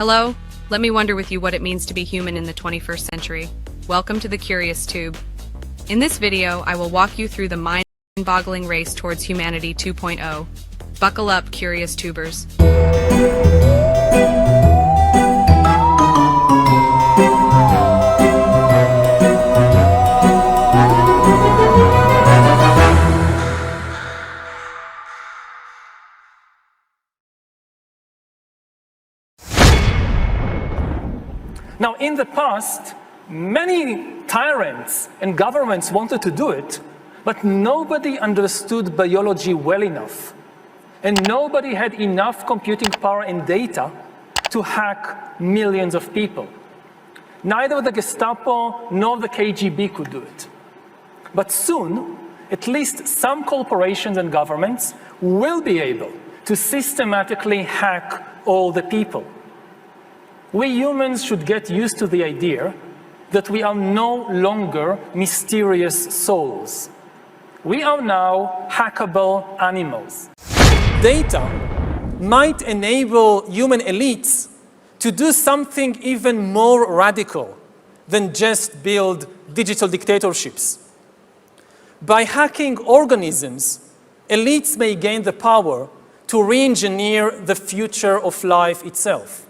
Hello, let me wonder with you what it means to be human in the 21st century. Welcome to the Curious Tube. In this video, I will walk you through the mind-boggling race towards humanity 2.0. Buckle up, curious tubers. Now, in the past, many tyrants and governments wanted to do it, but nobody understood biology well enough. And nobody had enough computing power and data to hack millions of people. Neither the Gestapo nor the KGB could do it. But soon, at least some corporations and governments will be able to systematically hack all the people. We humans should get used to the idea that we are no longer mysterious souls. We are now hackable animals. Data might enable human elites to do something even more radical than just build digital dictatorships. By hacking organisms, elites may gain the power to re-engineer the future of life itself.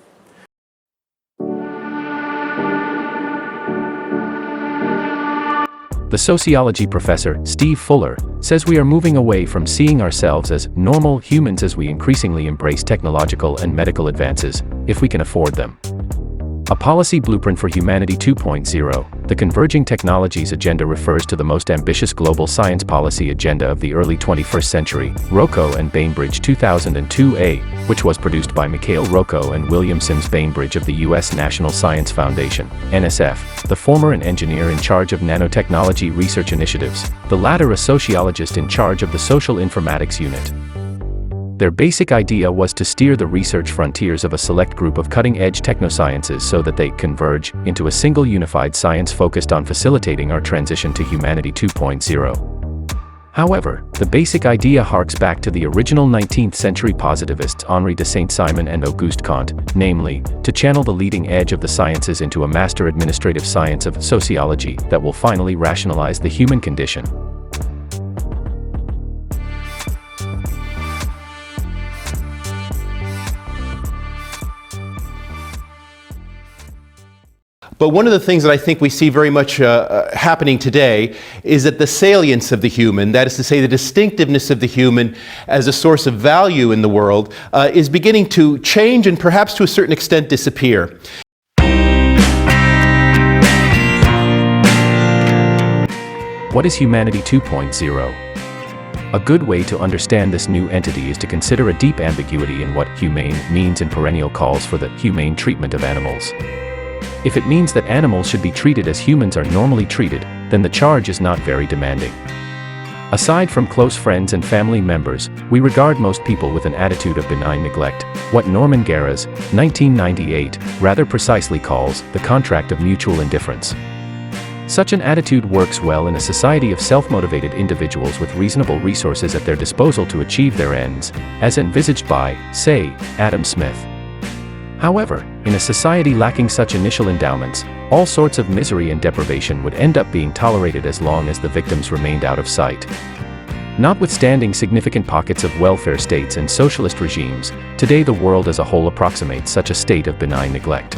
The sociology professor, Steve Fuller, says we are moving away from seeing ourselves as normal humans as we increasingly embrace technological and medical advances, if we can afford them. A policy blueprint for humanity 2.0, the Converging Technologies Agenda refers to the most ambitious global science policy agenda of the early 21st century, Rocco and Bainbridge 2002A, which was produced by Mikhail Rocco and William Sims Bainbridge of the U.S. National Science Foundation, NSF, the former an engineer in charge of nanotechnology research initiatives, the latter a sociologist in charge of the social informatics unit. Their basic idea was to steer the research frontiers of a select group of cutting-edge techno-sciences so that they converge into a single unified science focused on facilitating our transition to humanity 2.0. However, the basic idea harks back to the original 19th century positivists Henri de Saint-Simon and Auguste Comte, namely, to channel the leading edge of the sciences into a master administrative science of sociology that will finally rationalize the human condition. But one of the things that I think we see very much happening today is that the salience of the human, that is to say the distinctiveness of the human as a source of value in the world, is beginning to change and perhaps to a certain extent disappear. What is humanity 2.0? A good way to understand this new entity is to consider a deep ambiguity in what humane means in perennial calls for the humane treatment of animals. If it means that animals should be treated as humans are normally treated, then the charge is not very demanding. Aside from close friends and family members, we regard most people with an attitude of benign neglect, what Norman Gara's 1998 rather precisely calls the contract of mutual indifference. Such an attitude works well in a society of self-motivated individuals with reasonable resources at their disposal to achieve their ends, as envisaged by, say, Adam Smith. However, in a society lacking such initial endowments, all sorts of misery and deprivation would end up being tolerated as long as the victims remained out of sight. Notwithstanding significant pockets of welfare states and socialist regimes, today the world as a whole approximates such a state of benign neglect.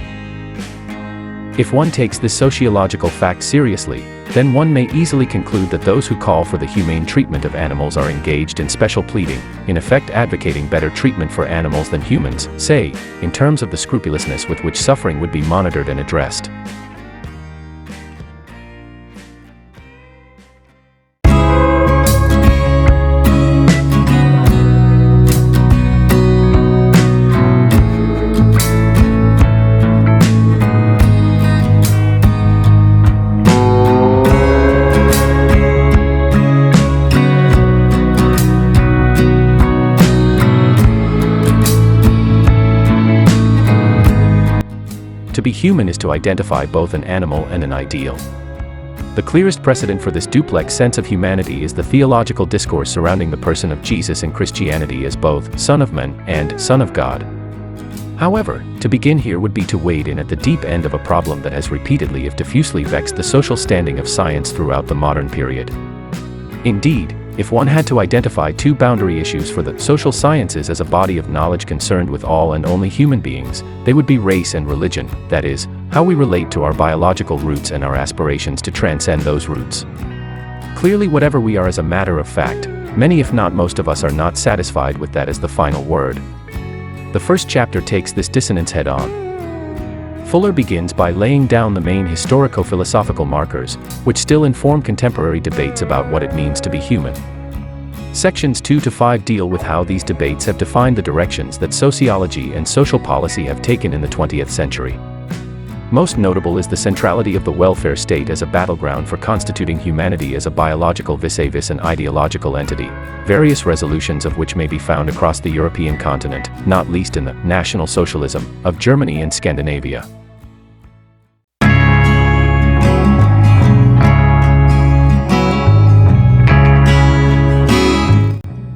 If one takes this sociological fact seriously, then one may easily conclude that those who call for the humane treatment of animals are engaged in special pleading, in effect advocating better treatment for animals than humans, say, in terms of the scrupulousness with which suffering would be monitored and addressed. To be human is to identify both an animal and an ideal. The clearest precedent for this duplex sense of humanity is the theological discourse surrounding the person of Jesus in Christianity as both Son of Man and Son of God. However, to begin here would be to wade in at the deep end of a problem that has repeatedly if diffusely vexed the social standing of science throughout the modern period. Indeed, if one had to identify two boundary issues for the social sciences as a body of knowledge concerned with all and only human beings, they would be race and religion, that is, how we relate to our biological roots and our aspirations to transcend those roots. Clearly, whatever we are as a matter of fact, many if not most of us are not satisfied with that as the final word. The first chapter takes this dissonance head-on. Fuller begins by laying down the main historico-philosophical markers, which still inform contemporary debates about what it means to be human. Sections 2 to 5 deal with how these debates have defined the directions that sociology and social policy have taken in the 20th century. Most notable is the centrality of the welfare state as a battleground for constituting humanity as a biological vis-a-vis an ideological entity, various resolutions of which may be found across the European continent, not least in the National Socialism of Germany and Scandinavia.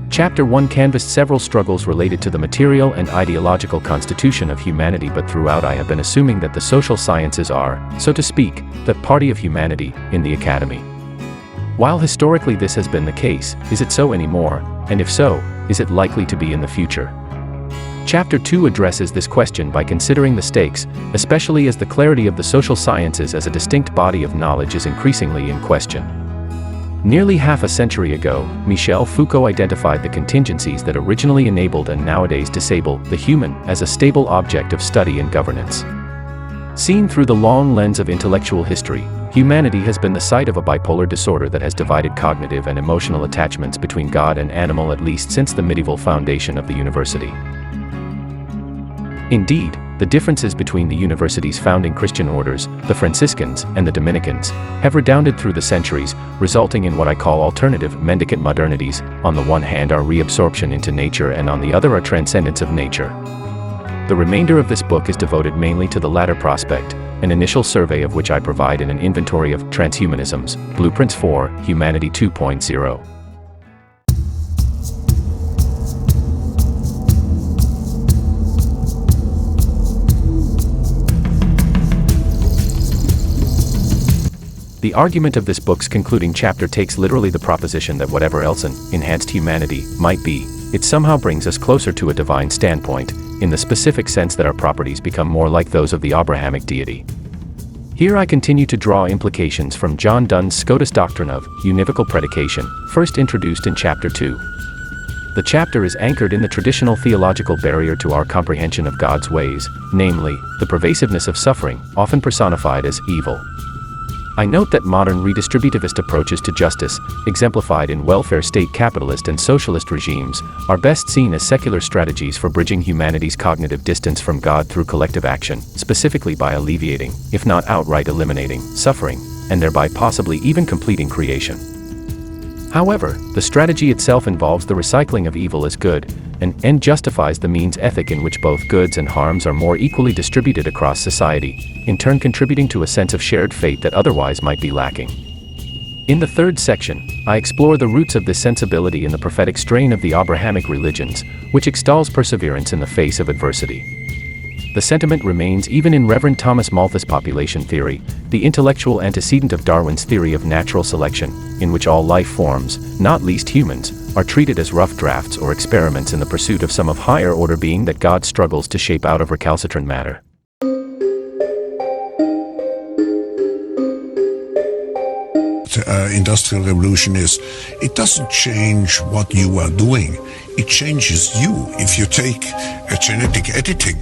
Chapter 1 canvassed several struggles related to the material and ideological constitution of humanity, but throughout I have been assuming that the social sciences are, so to speak, the party of humanity in the academy. While historically this has been the case, is it so anymore, and if so, is it likely to be in the future? Chapter 2 addresses this question by considering the stakes, especially as the clarity of the social sciences as a distinct body of knowledge is increasingly in question. Nearly half a century ago, Michel Foucault identified the contingencies that originally enabled and nowadays disable the human as a stable object of study and governance. Seen through the long lens of intellectual history, humanity has been the site of a bipolar disorder that has divided cognitive and emotional attachments between God and animal at least since the medieval foundation of the university. Indeed, the differences between the university's founding Christian orders, the Franciscans and the Dominicans, have redounded through the centuries, resulting in what I call alternative mendicant modernities. On the one hand our reabsorption into nature and on the other our transcendence of nature. The remainder of this book is devoted mainly to the latter prospect, an initial survey of which I provide in an inventory of transhumanisms, blueprints for Humanity 2.0. The argument of this book's concluding chapter takes literally the proposition that whatever else an enhanced humanity might be, it somehow brings us closer to a divine standpoint, in the specific sense that our properties become more like those of the Abrahamic deity. Here I continue to draw implications from John Donne's Scotus doctrine of univocal predication, first introduced in Chapter 2. The chapter is anchored in the traditional theological barrier to our comprehension of God's ways, namely, the pervasiveness of suffering, often personified as evil. I note that modern redistributivist approaches to justice, exemplified in welfare state capitalist and socialist regimes, are best seen as secular strategies for bridging humanity's cognitive distance from God through collective action, specifically by alleviating, if not outright eliminating, suffering, and thereby possibly even completing creation. However, the strategy itself involves the recycling of evil as good, and justifies the means ethic in which both goods and harms are more equally distributed across society, in turn contributing to a sense of shared fate that otherwise might be lacking. In the third section, I explore the roots of this sensibility in the prophetic strain of the Abrahamic religions, which extols perseverance in the face of adversity. The sentiment remains even in Reverend Thomas Malthus' population theory, the intellectual antecedent of Darwin's theory of natural selection, in which all life forms, not least humans, are treated as rough drafts or experiments in the pursuit of some of higher order being that God struggles to shape out of recalcitrant matter. Industrial revolution is, it doesn't change what you are doing, it changes you. If you take a genetic editing,